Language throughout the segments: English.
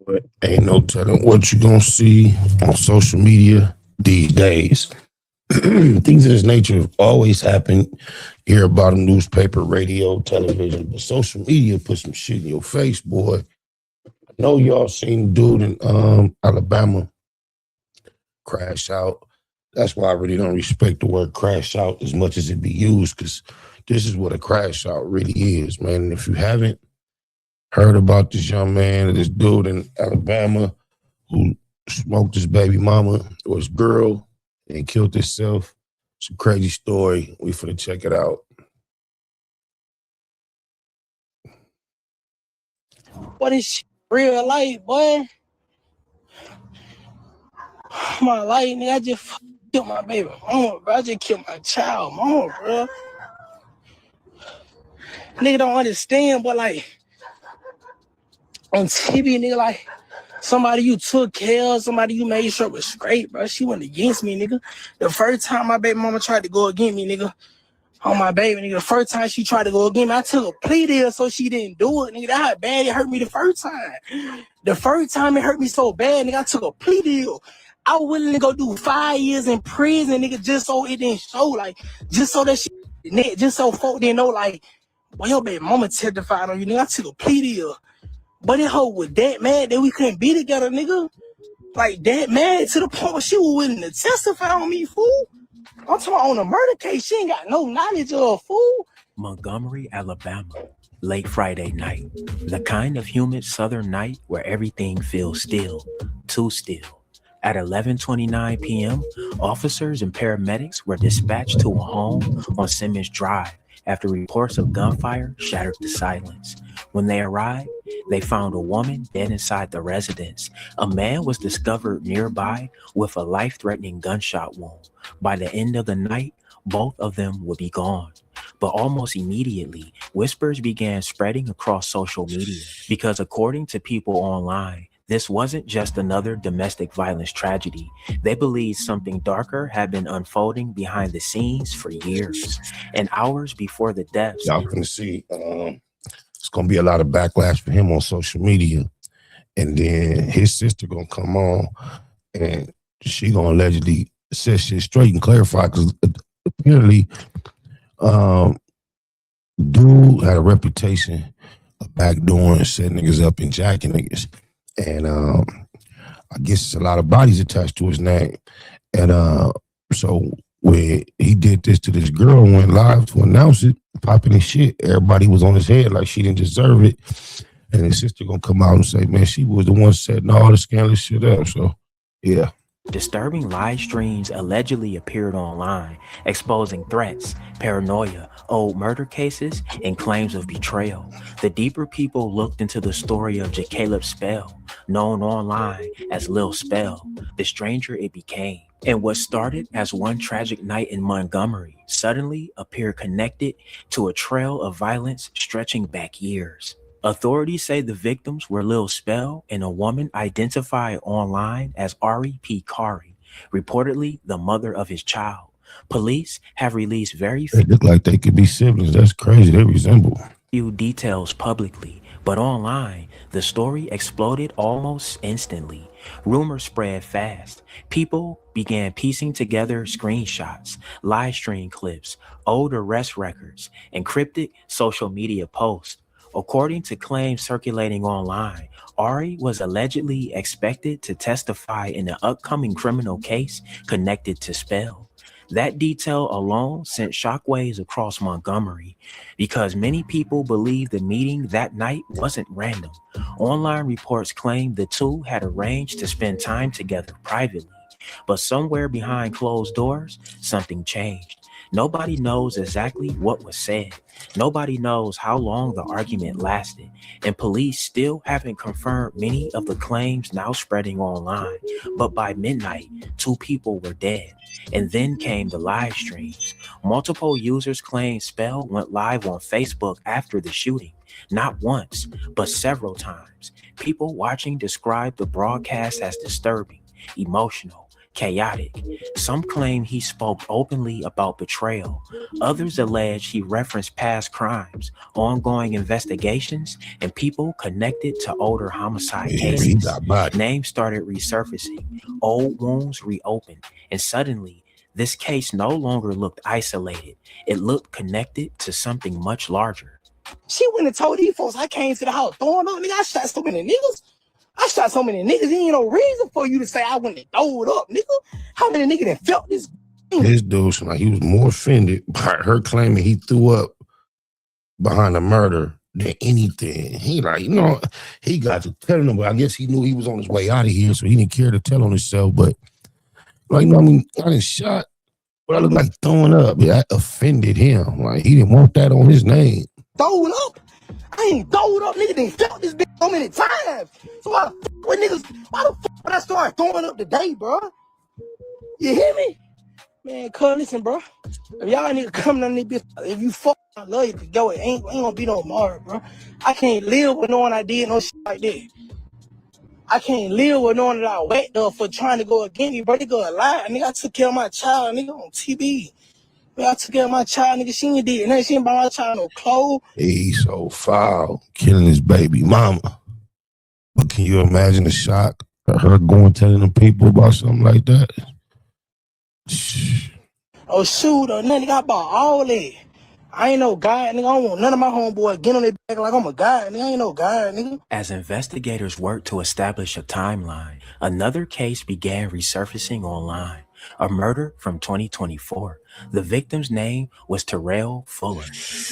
But ain't no telling what you gonna see on social media these days. Things of this nature have always happened. You hear about them newspaper, radio, television, but social media put some shit in your face, boy. I know y'all seen dude in Alabama crash out. That's why I really don't respect the word crash out as much as it be used, because this is what a crash out really is, man. And if you haven't heard about this young man, this dude in Alabama who smoked his baby mama or his girl and killed himself. It's a crazy story. We finna check it out. What is shit real life, boy? My life, nigga, I just killed my baby mama, bro. I just killed my child mama, bro. Nigga don't understand, but like on TV, nigga, like somebody you took care of, somebody you made sure was straight, bro. She went against me, nigga. The first time my baby mama tried to go against me, nigga, on my baby, nigga, the first time she tried to go against me, I took a plea deal so she didn't do it, nigga. That's how bad it hurt me the first time. The first time it hurt me so bad, nigga, I took a plea deal. I was willing to go do 5 years in prison, nigga, just so it didn't show, like, just so that shit, just so folk didn't know, like, well, your baby mama testified on you, nigga. I took a plea deal. But it hoe was that mad that we couldn't be together, nigga. Like, that mad to the point where she was willing to testify on me, fool. I'm talking about on a murder case. She ain't got no knowledge of, fool. Montgomery, Alabama, late Friday night. The kind of humid southern night where everything feels still, too still. At 11:29 p.m., officers and paramedics were dispatched to a home on Simmons Drive after reports of gunfire shattered the silence. When they arrived, they found a woman dead inside the residence. A man was discovered nearby with a life-threatening gunshot wound. By the end of the night, both of them would be gone. But almost immediately, whispers began spreading across social media because according to people online, this wasn't just another domestic violence tragedy. They believed something darker had been unfolding behind the scenes for years. And hours before the deaths, Y'all can see it's gonna be a lot of backlash for him on social media. And then his sister gonna come on and she gonna allegedly set shit straight and clarify, because apparently dude had a reputation of backdooring and setting niggas up and jacking niggas. And I guess it's a lot of bodies attached to his name. And so when he did this to this girl and went live to announce it, popping his shit, everybody was on his head like she didn't deserve it. And his sister gonna come out and say, man, she was the one setting all the scandalous shit up. So yeah. disturbing live streams allegedly appeared online, exposing threats, paranoia, old murder cases, and claims of betrayal. The deeper people looked into the story of Caleb Spell, known online as Lil Spell, the stranger it became. And what started as one tragic night in Montgomery suddenly appeared connected to a trail of violence stretching back years. Authorities say the victims were Lil Spell and a woman identified online as Ari P. Kari, reportedly the mother of his child. Police have released very They look like they could be siblings. That's crazy. They resemble. few details publicly, but online, the story exploded almost instantly. Rumors spread fast. People began piecing together screenshots, live stream clips, old arrest records, and cryptic social media posts. According to claims circulating online, Ari was allegedly expected to testify in an upcoming criminal case connected to Spell. That detail alone sent shockwaves across Montgomery because many people believe the meeting that night wasn't random. Online reports claim the two had arranged to spend time together privately, but somewhere behind closed doors, something changed. Nobody knows exactly what was said. Nobody knows how long the argument lasted, and police still haven't confirmed many of the claims now spreading online. But by midnight, two people were dead. And then came the live streams. Multiple users claim Spell went live on Facebook after the shooting, not once, but several times. People watching described the broadcast as disturbing, emotional, chaotic. Some claim he spoke openly about betrayal. Others allege he referenced past crimes, ongoing investigations, and people connected to older homicide Yeah, he cases. got body. Names started resurfacing, old wounds reopened, and suddenly, this case no longer looked isolated. It looked connected to something much larger. She went and told these folks I came to the house throwing up. Nigga, I shot so many niggas. There ain't no reason for you to say I went and throw it up, nigga. How many niggas that felt this? This dude seemed like he was more offended by her claiming he threw up behind the murder than anything. He like, he got to telling him, but I guess he knew he was on his way out of here, so he didn't care to tell on himself. But like, I didn't shot, but I look like throwing up. That offended him. Like he didn't want that on his name. Throwing up? I ain't throwed up, nigga. They felt this bitch so many times. So why the fuck with niggas? Why the fuck would I start throwing up today, bro? You hear me? Man, cuz listen, bro. If y'all niggas coming on this bitch, if you fuck, I love you to go. It ain't gonna be no more, bro. I can't live with knowing I did no shit like that. I can't live with knowing that I whacked up for trying to go against me, bro. They go a lie, nigga. I took care of my child, nigga, on TV. I took care of my child, nigga. She ain't did nothing. She ain't buy my child no clothes. He's so foul, killing his baby mama. But can you imagine the shock of her going telling the people about something like that? Oh, shoot, or nothing. I bought all that. I ain't no guy, nigga. I don't want none of my homeboys getting on their back like I'm a guy, nigga. I ain't no guy, nigga. As investigators worked to establish a timeline, another case began resurfacing online. A murder from 2024. The victim's name was Terrell Fuller.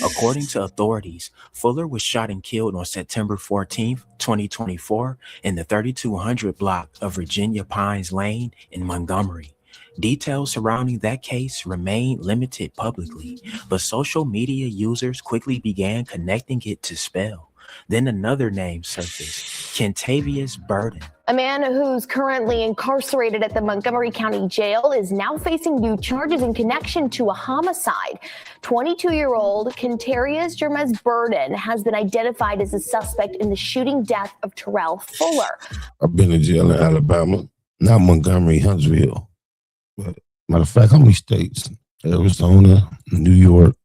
According to authorities, Fuller was shot and killed on September 14th, 2024 in the 3200 block of Virginia Pines Lane in Montgomery. Details surrounding that case remain limited publicly, but social media users quickly began connecting it to Spell. Then another name surfaced, Kentavious Burden. A man who's currently incarcerated at the Montgomery County Jail is now facing new charges in connection to a homicide. 22-year-old Kentavious Jermez Burden has been identified as a suspect in the shooting death of Terrell Fuller. I've been in jail in Alabama, not Montgomery, Huntsville. But matter of fact, how many states? Arizona, New York,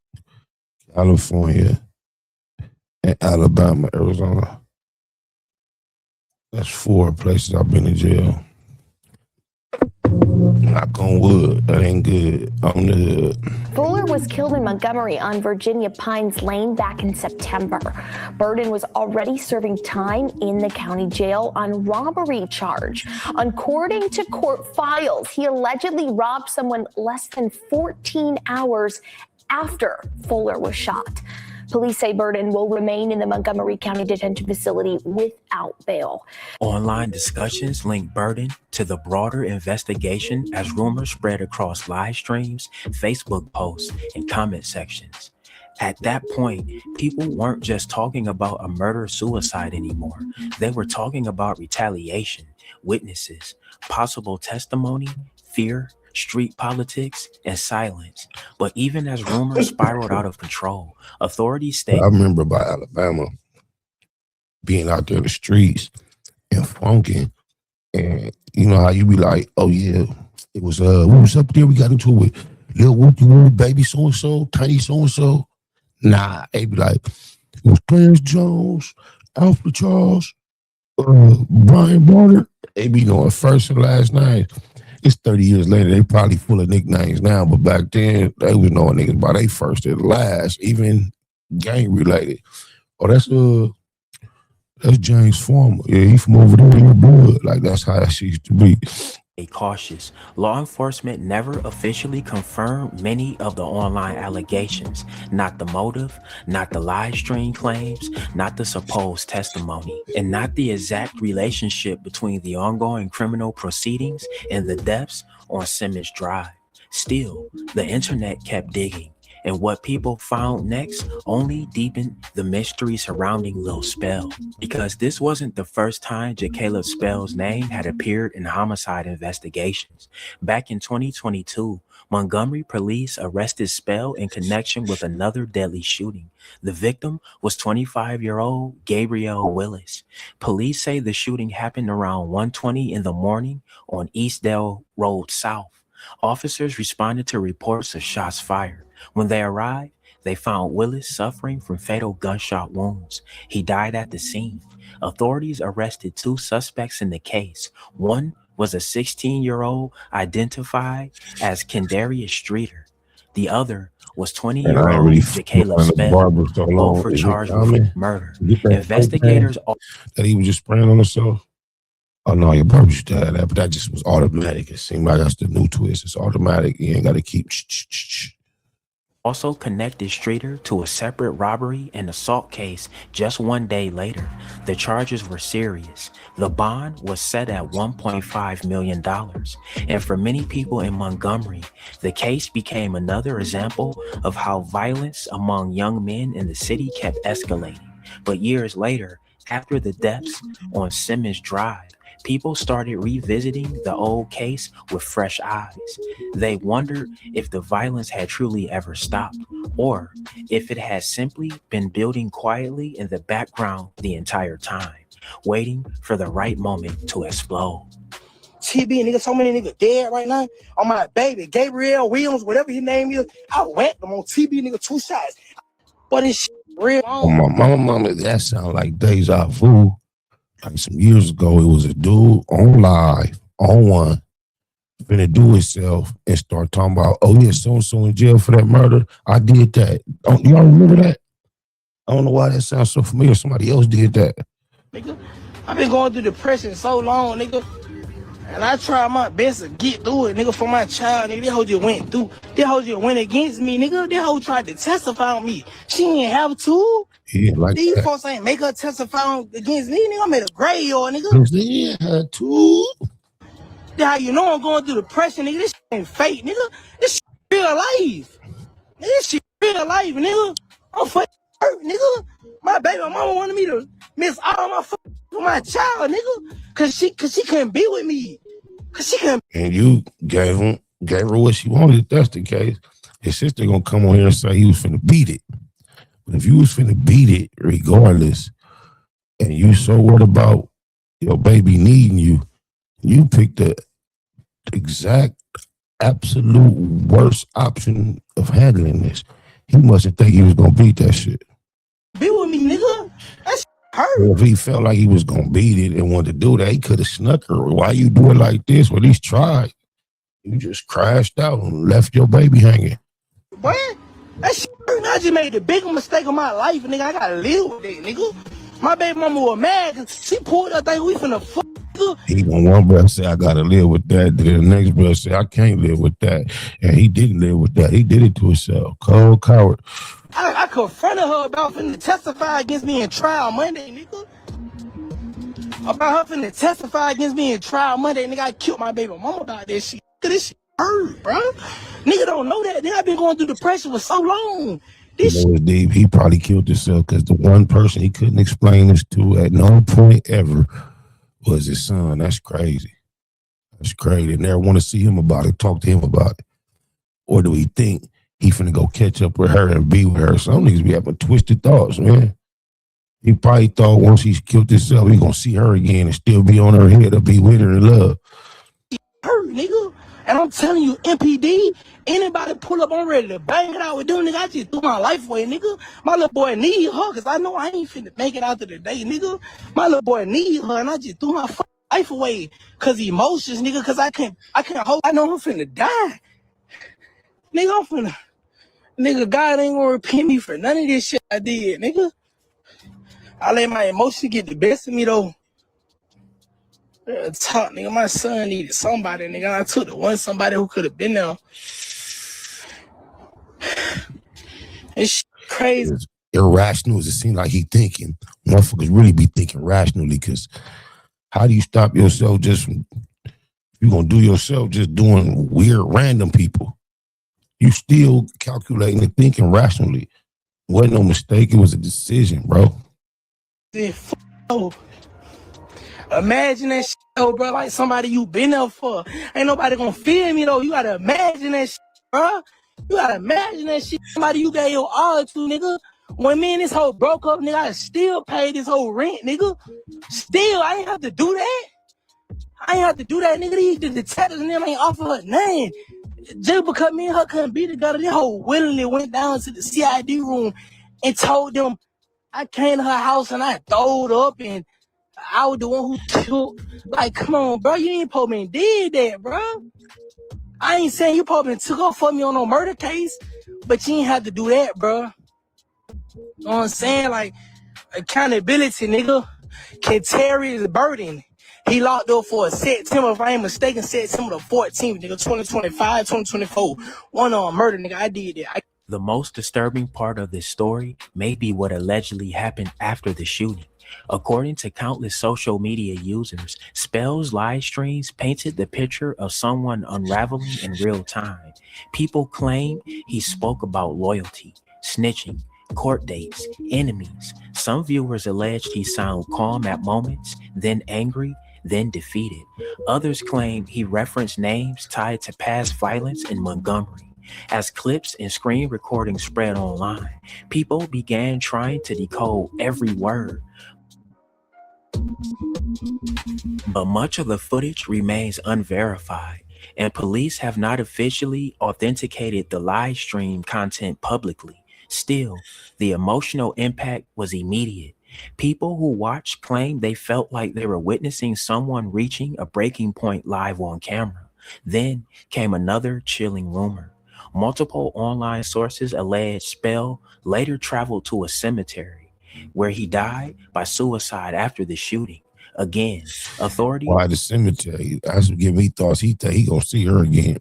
California, and Alabama, Arizona. That's 4 places I've been in jail. Knock on wood, that ain't good. On the hood. Fuller was killed in Montgomery on Virginia Pines Lane back in September. Burden was already serving time in the county jail on robbery charge. According to court files, he allegedly robbed someone less than 14 hours after Fuller was shot. Police say Burden will remain in the Montgomery County Detention Facility without bail. Online discussions linked Burden to the broader investigation as rumors spread across live streams, Facebook posts, and comment sections. At that point, people weren't just talking about a murder-suicide anymore. They were talking about retaliation, witnesses, possible testimony, fear, street politics, and silence. But even as rumors spiraled out of control, authorities stated— I remember about Alabama being out there in the streets and funking, and you know how you be like, oh yeah, it was we was up there, we got into it with little whoopty whoop, baby so and so, tiny so and so. Nah, they be like, it was Clarence Jones, Alfred Charles, Brian Barter. They be knowing first and last names. It's 30 years later, they probably full of nicknames now, but back then, they was knowing niggas by they first and last, even gang related. Oh, that's James Farmer. Yeah, he from over there in your blood. Like, that's how that shit used to be. Cautious. Law enforcement never officially confirmed many of the online allegations. Not the motive, not the live stream claims, not the supposed testimony, and not the exact relationship between the ongoing criminal proceedings and the deaths on Simmons Drive. Still, the internet kept digging. And what people found next only deepened the mystery surrounding Lil Spell. Because this wasn't the first time Jacaleb Spell's name had appeared in homicide investigations. Back in 2022, Montgomery police arrested Spell in connection with another deadly shooting. The victim was 25-year-old Gabrielle Willis. Police say the shooting happened around 1:20 in the morning on Eastdale Road South. Officers responded to reports of shots fired. When they arrived, they found Willis suffering from fatal gunshot wounds. He died at the scene. Authorities arrested 2 suspects in the case. One was a 16-year-old identified as Kendarius Streeter. The other was And I ain't 20-year-old really Jacaleb on the Spell. barber so Both long. were Is it charged common with murder. to get that Investigators that he was just spraying on himself? Oh no, your barber used to have that, but that just was automatic. It seemed like that's the new twist. It's automatic. You ain't got to keep. also connected Streeter to a separate robbery and assault case just 1 day later. The charges were serious. The bond was set at $1.5 million. And for many people in Montgomery, the case became another example of how violence among young men in the city kept escalating. But years later, after the deaths on Simmons Drive, people started revisiting the old case with fresh eyes. They wondered if the violence had truly ever stopped, or if it had simply been building quietly in the background the entire time, waiting for the right moment to explode. TB, nigga, so many niggas dead right now. On my baby, Gabriel Williams, whatever his name is, I whacked them on TB, nigga, 2 shots. But this shit real. Oh, my mama, that sound like deja vu. Like some years ago, it was a dude on live, on one, finna do himself and start talking about, oh yeah, so-and-so in jail for that murder. I did that. Don't y'all remember that? I don't know why that sounds so familiar. Somebody else did that. Nigga, I've been going through depression so long, nigga. And I tried my best to get through it, nigga, for my child, nigga. That hoe just went through. That hoe just went against me, nigga. That hoe tried to testify on me. She didn't have to. Yeah, like These that. folks ain't make her testify against me, nigga. I'm at a graveyard, nigga. Yeah, had to. That's how you know I'm going through depression, nigga. This shit ain't fake, nigga. This shit real life. Nigga, this shit real life, nigga. I'm fucking hurt, nigga. My baby mama wanted me to miss all my fucking for my child, nigga. Cause she couldn't be with me. Cause she couldn't. And you gave her what she wanted. If that's the case, his sister gonna come on here and say he was finna beat it. But if you was finna beat it regardless, and you so worried about your baby needing you, you picked the exact absolute worst option of handling this. He mustn't think he was gonna beat that shit. Be with me, nigga. That shit hurt. Well, if he felt like he was gonna beat it and wanted to do that, he could have snuck her. Why you do it like this? Well, at least try. You just crashed out and left your baby hanging. Boy, that shit hurt. I just made the biggest mistake of my life, nigga. I gotta live with that, nigga. My baby mama was mad because she pulled up, think we finna fuck, nigga. He gonna one breath say, I gotta live with that. Then the next breath say, I can't live with that. And he didn't live with that. He did it to himself. Cold coward. I confronted her about finna testify against me in trial Monday, nigga. About her finna testify against me in trial Monday, nigga. I killed my baby mama about this shit. This shit hurt, bro. Nigga don't know that. Nigga, I've been going through depression for so long. This You know, it's deep. He probably killed himself because the one person he couldn't explain this to at no point ever was his son. That's crazy. That's crazy. Never want to see him about it, talk to him about it. Or do he think he finna go catch up with her and be with her? Some niggas be having twisted thoughts, man. He probably thought once he's killed himself, he gonna see her again and still be on her head or be with her in love. hurt, nigga. And I'm telling you, MPD, anybody pull up, I'm ready to bang it out with them, nigga. I just threw my life away, nigga. My little boy need her, cause I know I ain't finna make it out to the day, nigga. My little boy need her, and I just threw my life away, cause emotions, nigga, cause I can't hold, I know I'm finna die. Nigga, God ain't gonna repent me for none of this shit I did, nigga. I let my emotions get the best of me, though. Talk, nigga, my son needed somebody, nigga. I took the one somebody who could have been there. It's crazy. As irrational as it seems like he thinking, motherfuckers really be thinking rationally, because how do you stop yourself just from, you gonna do yourself just doing weird random people? You still calculating and thinking rationally. Wasn't no mistake. It was a decision, bro. Imagine that shit, though, bro. Like somebody you been there for. Ain't nobody gonna feel me, though. You gotta imagine that shit, bro. You gotta imagine that shit. Somebody you gave your all to, nigga. When me and this whole broke up, nigga, I still paid this whole rent, nigga. Still, I ain't have to do that. Nigga. These the detectives and them ain't offer her name. Just because me and her couldn't be together, this whole willingly went down to the CID room and told them I came to her house and I throwed up and I was the one who took. Like, come on, bro. You ain't supposed to did that, bro. I ain't saying you probably took up for me on no murder case, but you ain't have to do that, bro. You know what I'm saying? Like, accountability, nigga. Terry is a burden. He locked up for September, if I ain't mistaken, September the 14th, nigga, 2025, 2024. One on murder, nigga. I did that. The most disturbing part of this story may be what allegedly happened after the shooting. According to countless social media users, Spell's live streams painted the picture of someone unraveling in real time. People claim he spoke about loyalty, snitching, court dates, enemies. Some viewers alleged he sounded calm at moments, then angry, then defeated. Others claim he referenced names tied to past violence in Montgomery. As clips and screen recordings spread online, people began trying to decode every word. But much of the footage remains unverified, and police have not officially authenticated the live stream content publicly. Still, the emotional impact was immediate. People who watched claimed they felt like they were witnessing someone reaching a breaking point live on camera. Then came another chilling rumor. Multiple online sources allege Spell later traveled to a cemetery where he died by suicide after the shooting. Again, authorities Why the cemetery? That's what give me thoughts. He gonna see her again.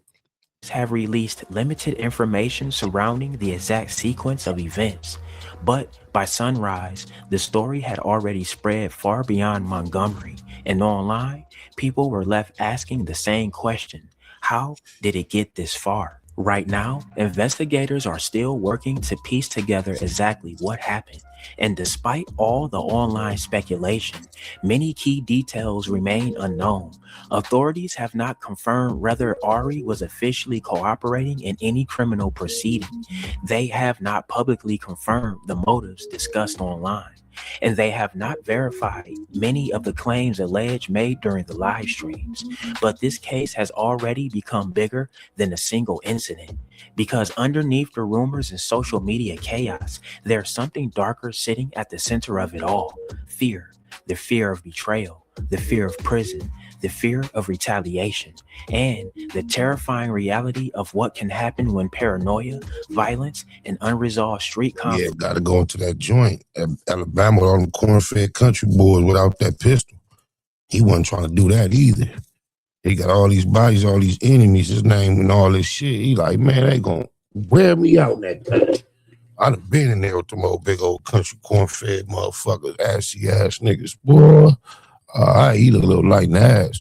Have released limited information surrounding the exact sequence of events. But by sunrise, the story had already spread far beyond Montgomery, and online, people were left asking the same question: how did it get this far? Right now, investigators are still working to piece together exactly what happened. And despite all the online speculation, many key details remain unknown. Authorities have not confirmed whether Ari was officially cooperating in any criminal proceeding. They have not publicly confirmed the motives discussed online, and they have not verified many of the claims alleged made during the live streams. But this case has already become bigger than a single incident, because underneath the rumors and social media chaos, there's something darker sitting at the center of it all: fear. The fear of betrayal, the fear of prison, the fear of retaliation, and the terrifying reality of what can happen when paranoia, violence, and unresolved street conflict. Yeah, gotta go into that joint. Alabama, all them corn-fed country boys without that pistol. He wasn't trying to do that either. He got all these bodies, all these enemies, his name and all this shit. He like, man, they gonna wear me out that time. I'd have been in there with them old big old country corn-fed motherfuckers, assy ass niggas. Boy, I eat a little light in the ass.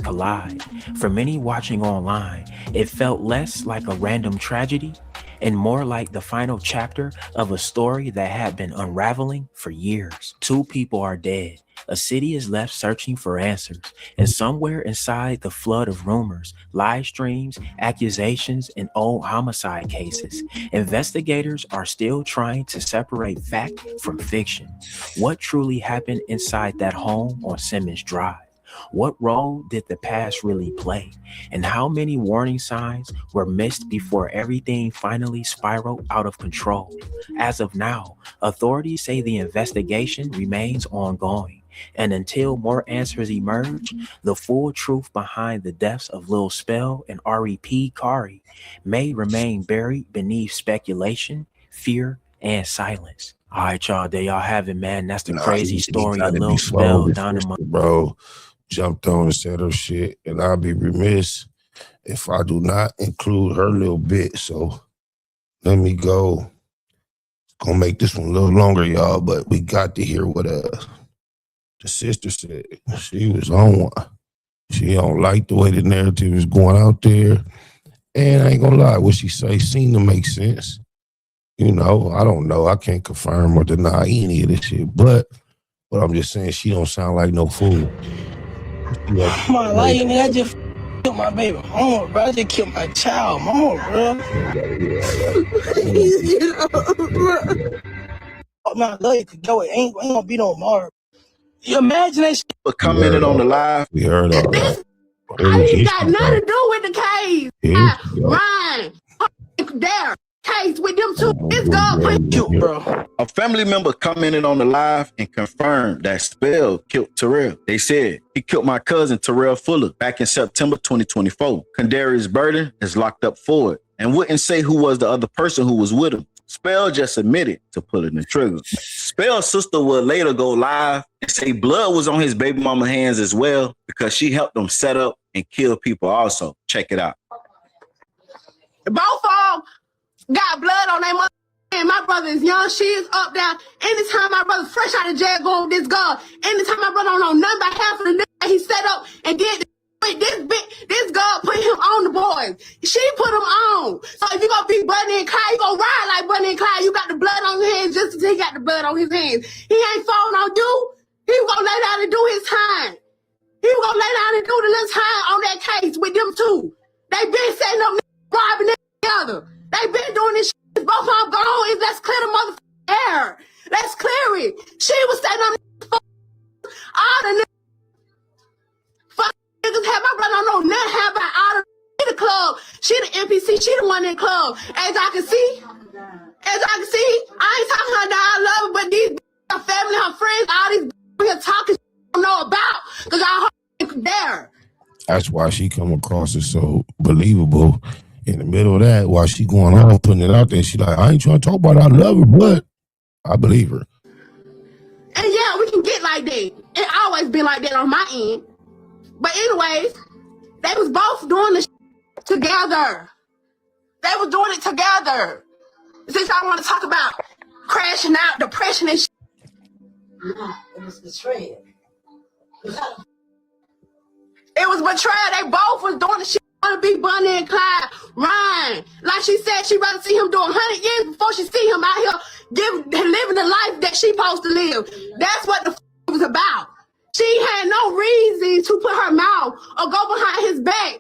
Collide. For many watching online, it felt less like a random tragedy and more like the final chapter of a story that had been unraveling for years. 2 people are dead. A city is left searching for answers, and somewhere inside the flood of rumors, live streams, accusations, and old homicide cases, investigators are still trying to separate fact from fiction. What truly happened inside that home on Simmons Drive? What role did the past really play? And how many warning signs were missed before everything finally spiraled out of control? As of now, authorities say the investigation remains ongoing. And until more answers emerge, the full truth behind the deaths of Lil Spell and R.E.P. Kari may remain buried beneath speculation, fear, and silence. All right, y'all, there y'all have it, man. That's the crazy story of Lil Spell down in bro. Jumped on and said her shit, and I'll be remiss if I do not include her little bit. So let me go. Gonna make this one a little longer, y'all, but we got to hear what the sister said. She was on one. She don't like the way the narrative is going out there, And I ain't gonna lie, what she say seemed to make sense. You know, I don't know. I can't confirm or deny any of this shit. But I'm just saying she don't sound like no fool. My life, nigga, I just killed my baby mama, bro. I just killed my child mama, bro. Oh, man, I love you to go. It ain't gonna be no more. You imagine that shit. But commenting on the live. We heard all that. I ain't got nothing to do with the case. Ryan, there, case with them two. This girl put You, bro. A family member commented on the live and confirmed that Spell killed Terrell. They said, he killed my cousin Terrell Fuller back in September 2024. Condarius Burden is locked up for it and wouldn't say who was the other person who was with him. Spell just admitted to pulling the trigger. Spell's sister would later go live and say blood was on his baby mama's hands as well because she helped them set up and kill people also. Check it out. both of them got blood on their mother. And my brother is young. She is up there. Anytime my brother's fresh out of jail going with this girl, anytime my brother don't know nothing about half of the nigga he set up and did this girl put him on the boys. She put him on. So if you gonna be Bunny and Clyde, you gonna ride like Bunny and Clyde. You got the blood on your hands just as he got the blood on his hands. He ain't falling on you. He was gonna lay down and do his time. He was gonna lay down and do the little time on that case with them two. They been setting up robbing together. They been doing this shit. Both of them gone. Let's clear the motherfucking air. Let's clear it. She was setting up all the niggas have my brother don't know nothing have about all the club. She the NPC. She the one in the club. As I can see, I ain't talking her that I love her, but these her family, her friends, all these here talking don't know about because I heard there. That's why she come across as so believable. In the middle of that, while she going on putting it out there, she like, I ain't trying to talk about it. I love her, but I believe her. And yeah, we can get like that. It always been like that on my end. But anyways, they was both doing the together. They was doing it together. Since I want to talk about crashing out, depression and shit. No, it was betrayal. It was betrayal. They both was doing the shit. Want to be Bunny and Clyde, Ryan. Like she said, she'd rather see him do 100 years before she see him out here living the life that she supposed to live. That's what the it was about. She had no reason to put her mouth or go behind his back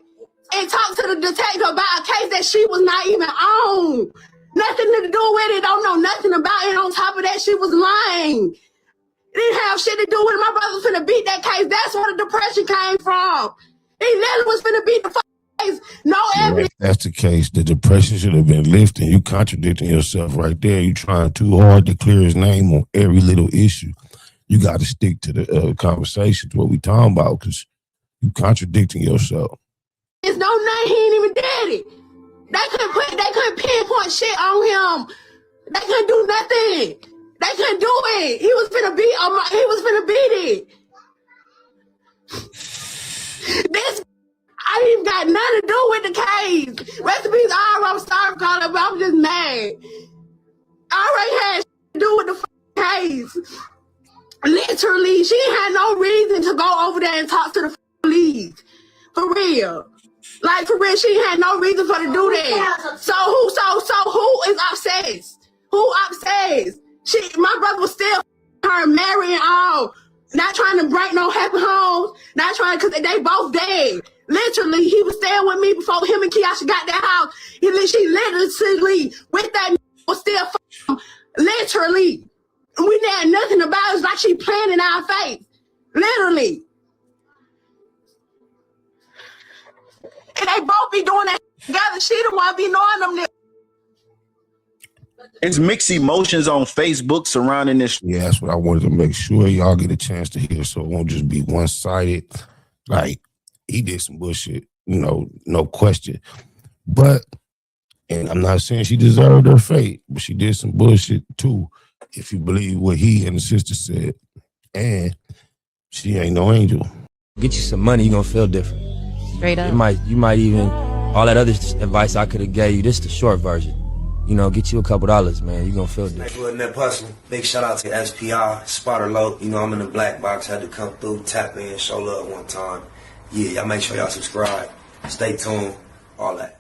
and talk to the detective about a case that she was not even on. Nothing to do with it. Don't know nothing about it. On top of that, she was lying. It didn't have shit to do with it. My brother was finna beat that case. That's where the depression came from. He literally was finna beat the case. No evidence. If that's the case, the depression should have been lifted. You contradicting yourself right there. You trying too hard to clear his name on every little issue. You got to stick to the conversation, to what we talking about, because you contradicting yourself. There's no name. He ain't even did it. They couldn't pinpoint shit on him. They couldn't do nothing. They couldn't do it. He was finna beat it. This I ain't got nothing to do with the case. Recipes I'm sorry, Carla, but I'm just mad. I already had to do with the case. Literally, she had no reason to go over there and talk to the police. For real. Like, for real, she had no reason for her to do that. So who is obsessed? Who obsessed? My brother was still her marrying all. Not trying to break no happy homes. Not trying, because they both dead. Literally, he was staying with me before him and Kiasha got that house. She literally, with that was still literally. We had nothing about it. It's like she playing in our face. Literally. And they both be doing that together. She the one be knowing them. It's mixed emotions on Facebook surrounding this. Yeah, that's what I wanted to make sure y'all get a chance to hear, so it won't just be one-sided. Like, he did some bullshit, no question. But, and I'm not saying she deserved her fate, but she did some bullshit too, if you believe what he and the sister said. And she ain't no angel. Get you some money, you're gonna feel different. Straight up. You might even, all that other advice I could have gave you, this is the short version. Get you a couple dollars, man. You're gonna feel different. Thanks for that hustle. Big shout out to SPI, Spotter Low. I'm in the black box, had to come through, tap in, show love one time. Yeah, y'all make sure y'all subscribe. Stay tuned, all that.